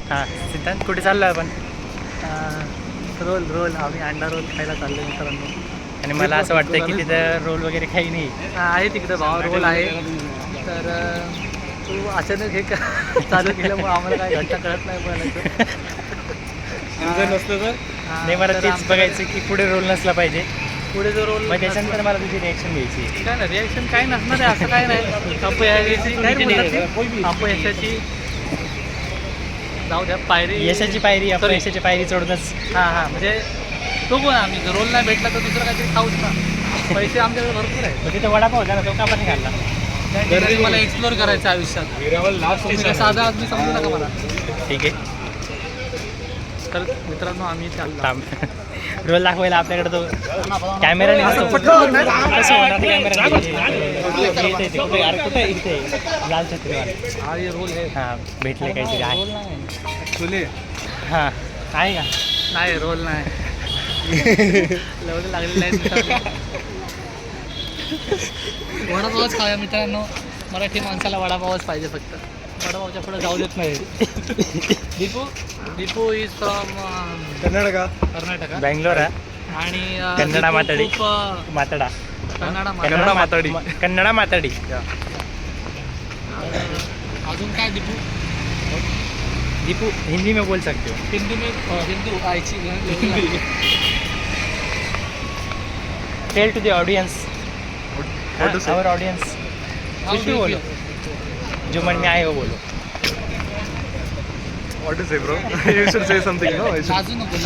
हां सिद्धांत कुठे चाललो आपण? रोल आम्ही अंडा रोल खायला चाललो मित्रांनो. आणि मला असं वाटतं की तिथं रोल वगैरे काही नाही. आहे तिकडे भाव रोल आहे. तर तू अचानक हे चालू केल्यामुळे आम्हाला काय घंटा कळत नाही बोलायचं. नसतं तर नाही मला तेच बघायचं की पुढे रोल नसला पाहिजे. पुढे जो रोल मग त्याच्यानंतर मला तुझी रिॲक्शन घ्यायची आहे. काय नाही रिॲक्शन काय नसणार आहे असं काय नाही. अपयशाची जाऊ द्या पायरी यशाची पायरी अपयशाची पायरी चढूनच. हां म्हणजे तो कोण आम्ही रोल नाही भेटला तर दुसरं काहीतरी खाऊच ना. पैसे आमच्याकडे भरपूर आहे. मग तिथं वडापाव होता ना तो का पण नाही खाल्ला? मला एक्सप्लोर करायचं आयुष्यात. तुम्ही काय साधा आदमी समजू नका मला. ठीक आहे तर मित्रांनो आम्ही चाललो. थांब. रोल दाखवायला आपल्याकडे तो कॅमेरा नाही नसतो. कसं होणार कॅमेरा कुठे यार कुठे इथे लाल छत्रीवाला. हा हे रोल आहे. हां भेटले काहीतरी आहे. रोल नाही. तुले हां आहे का? नाही रोल नाही. लवकर लागलेलं आहे मित्रांनो. वडापावच खाऊया मित्रांनो. मराठी माणसाला वडापावच पाहिजे फक्त. वडापावच्या पुढे जाऊ देत नाही. दीपू इज फ्रॉम कर्नाटका बँगलोर आणि कन्नडा माताडी. खूप मातडा कन्नडा माताडी. कन्नडा माताडी. अजून काय दीपू हिंदी में बोल सकते हो. हिंदू आयची tell to the audience our audience कुछ भी बोलो जो मन में आए वो बोलो. What to say, bro? You should say something, no? लाजू नको.